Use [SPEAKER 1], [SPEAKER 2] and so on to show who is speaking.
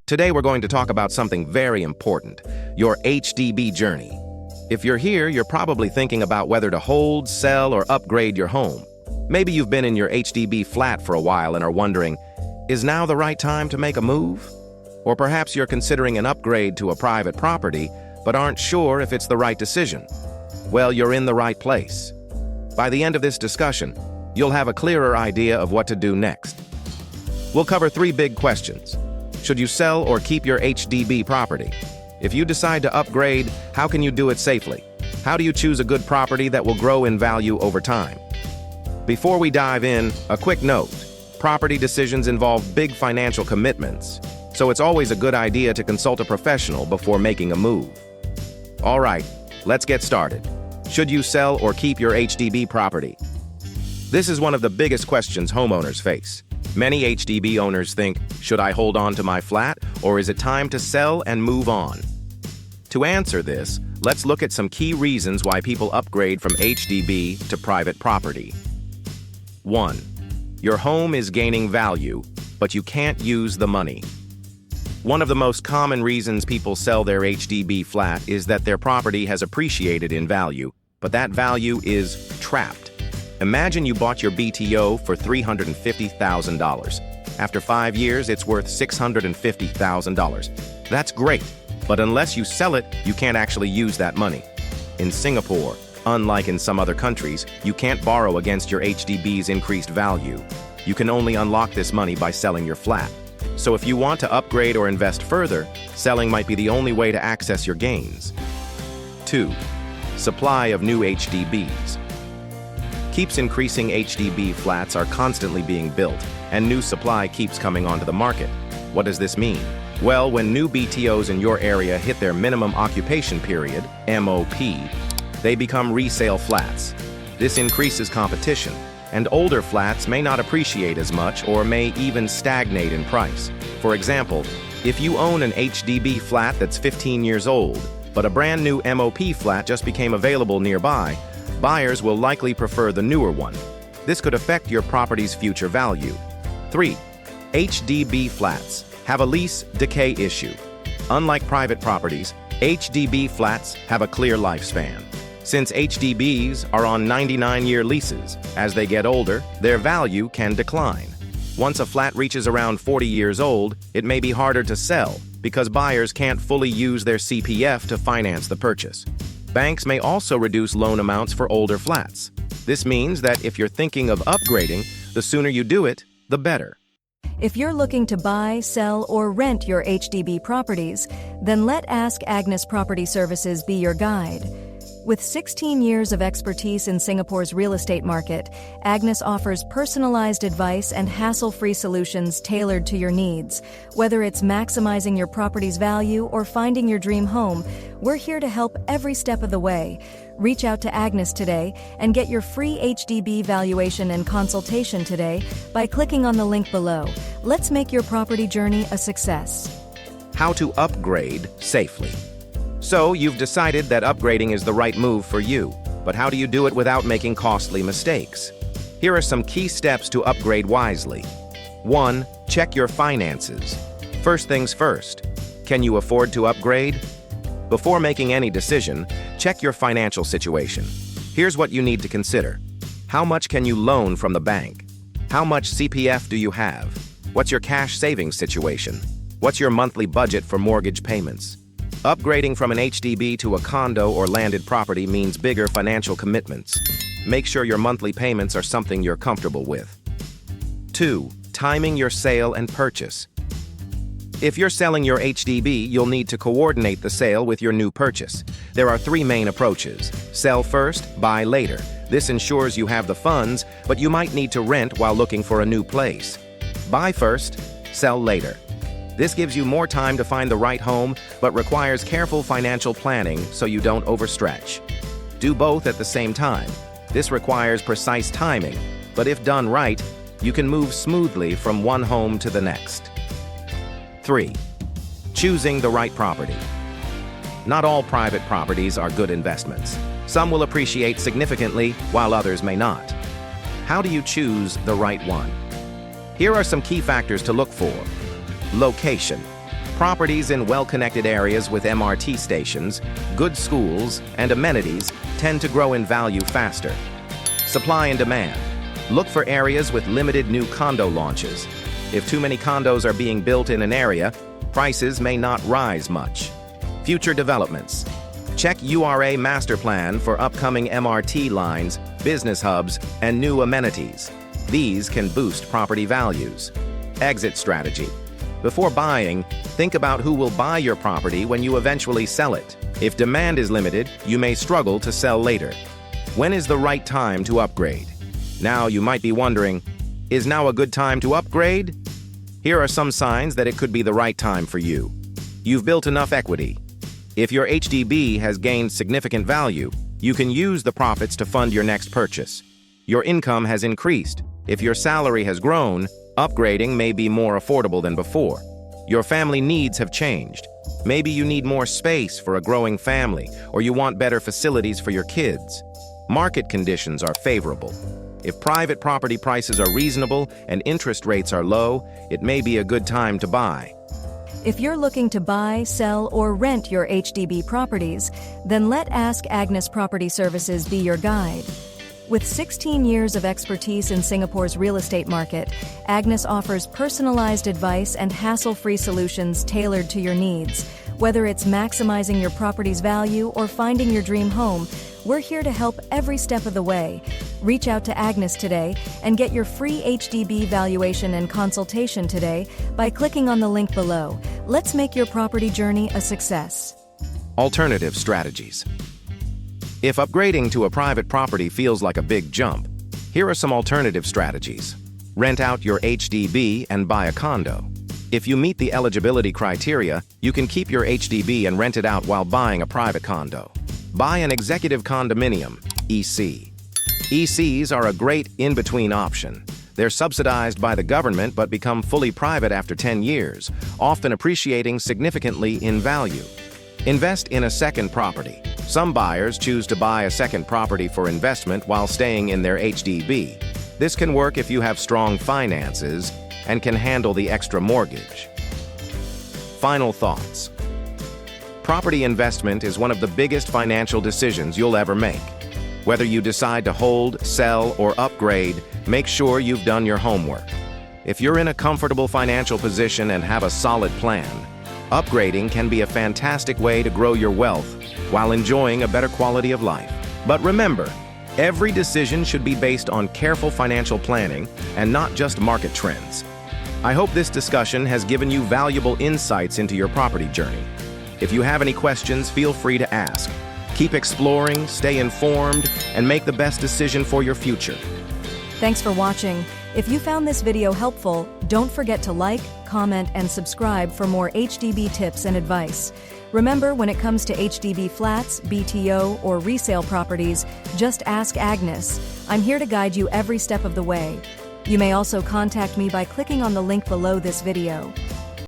[SPEAKER 1] Today we're going to talk about something very important, your HDB journey. If you're here, you're probably thinking about whether to hold, sell, or upgrade your home. Maybe you've been in your HDB flat for a while and are wondering, is now the right time to make a move? Or perhaps you're considering an upgrade to a private property, but aren't sure if it's the right decision. Well, you're in the right place. By the end of this discussion, you'll have a clearer idea of what to do next. We'll cover 3 big questions. Should you sell or keep your HDB property? If you decide to upgrade, how can you do it safely? How do you choose a good property that will grow in value over time? Before we dive in, a quick note. Property decisions involve big financial commitments, so it's always a good idea to consult a professional before making a move. All right, let's get started. Should you sell or keep your HDB property? This is one of the biggest questions homeowners face. Many HDB owners think, should I hold on to my flat, or is it time to sell and move on? To answer this, let's look at some key reasons why people upgrade from HDB to private property. 1. Your home is gaining value, but you can't use the money. One of the most common reasons people sell their HDB flat is that their property has appreciated in value, but that value is trapped. Imagine you bought your BTO for $350,000. After 5 years, it's worth $650,000. That's great, but unless you sell it, you can't actually use that money. In Singapore, unlike in some other countries, you can't borrow against your HDB's increased value. You can only unlock this money by selling your flat. So if you want to upgrade or invest further, selling might be the only way to access your gains. 2. Supply of new HDBs. Keeps increasing. HDB flats are constantly being built, and new supply keeps coming onto the market. What does this mean? Well, when new BTOs in your area hit their minimum occupation period, MOP, they become resale flats. This increases competition, and older flats may not appreciate as much or may even stagnate in price. For example, if you own an HDB flat that's 15 years old, but a brand new MOP flat just became available nearby, buyers will likely prefer the newer one. This could affect your property's future value. 3. HDB flats have a lease decay issue. Unlike private properties, HDB flats have a clear lifespan. Since HDBs are on 99-year leases, as they get older, their value can decline. Once a flat reaches around 40 years old, it may be harder to sell because buyers can't fully use their CPF to finance the purchase. Banks may also reduce loan amounts for older flats. This means that if you're thinking of upgrading, the sooner you do it, the better.
[SPEAKER 2] If you're looking to buy, sell, or rent your HDB properties, then let Ask Agnes Property Services be your guide. With 16 years of expertise in Singapore's real estate market, Agnes offers personalized advice and hassle-free solutions tailored to your needs. Whether it's maximizing your property's value or finding your dream home, we're here to help every step of the way. Reach out to Agnes today and get your free HDB valuation and consultation today by clicking on the link below. Let's make your property journey a success.
[SPEAKER 1] How to upgrade safely. So, you've decided that upgrading is the right move for you, but how do you do it without making costly mistakes? Here are some key steps to upgrade wisely. 1. Check your finances. First things first, can you afford to upgrade? Before making any decision, check your financial situation. Here's what you need to consider. How much can you loan from the bank? How much CPF do you have? What's your cash savings situation? What's your monthly budget for mortgage payments? Upgrading from an HDB to a condo or landed property means bigger financial commitments. Make sure your monthly payments are something you're comfortable with. 2. Timing your sale and purchase. If you're selling your HDB, you'll need to coordinate the sale with your new purchase. There are 3 main approaches. Sell first, buy later. This ensures you have the funds, but you might need to rent while looking for a new place. Buy first, sell later. This gives you more time to find the right home, but requires careful financial planning so you don't overstretch. Do both at the same time. This requires precise timing, but if done right, you can move smoothly from one home to the next. 3. Choosing the right property. Not all private properties are good investments. Some will appreciate significantly, while others may not. How do you choose the right one? Here are some key factors to look for. Location. Properties in well-connected areas with MRT stations, good schools, and amenities tend to grow in value faster. Supply and demand. Look for areas with limited new condo launches. If too many condos are being built in an area, prices may not rise much. Future developments. Check URA master plan for upcoming MRT lines, business hubs, and new amenities. These can boost property values. Exit strategy. Before buying, think about who will buy your property when you eventually sell it. If demand is limited, you may struggle to sell later. When is the right time to upgrade? Now you might be wondering, is now a good time to upgrade? Here are some signs that it could be the right time for you. You've built enough equity. If your HDB has gained significant value, you can use the profits to fund your next purchase. Your income has increased. If your salary has grown, upgrading may be more affordable than before. Your family needs have changed. Maybe you need more space for a growing family, or you want better facilities for your kids. Market conditions are favorable. If private property prices are reasonable and interest rates are low, it may be a good time to buy.
[SPEAKER 2] If you're looking to buy, sell, or rent your HDB properties, then let Ask Agnes Property Services be your guide. With 16 years of expertise in Singapore's real estate market, Agnes offers personalized advice and hassle-free solutions tailored to your needs. Whether it's maximizing your property's value or finding your dream home, we're here to help every step of the way. Reach out to Agnes today and get your free HDB valuation and consultation today by clicking on the link below. Let's make your property journey a success.
[SPEAKER 1] Alternative strategies. If upgrading to a private property feels like a big jump, here are some alternative strategies. Rent out your HDB and buy a condo. If you meet the eligibility criteria, you can keep your HDB and rent it out while buying a private condo. Buy an executive condominium, EC. ECs are a great in-between option. They're subsidized by the government but become fully private after 10 years, often appreciating significantly in value. Invest in a second property. Some buyers choose to buy a second property for investment while staying in their HDB. This can work if you have strong finances and can handle the extra mortgage. Final thoughts. Property investment is one of the biggest financial decisions you'll ever make. Whether you decide to hold, sell, or upgrade, make sure you've done your homework. If you're in a comfortable financial position and have a solid plan, upgrading can be a fantastic way to grow your wealth while enjoying a better quality of life. But remember, every decision should be based on careful financial planning and not just market trends. I hope this discussion has given you valuable insights into your property journey. If you have any questions, feel free to ask. Keep exploring, stay informed, and make the best decision for your future.
[SPEAKER 2] Thanks for watching. If you found this video helpful, don't forget to like, comment, and subscribe for more HDB tips and advice. Remember, when it comes to HDB flats, BTO, or resale properties, just ask Agnes. I'm here to guide you every step of the way. You may also contact me by clicking on the link below this video.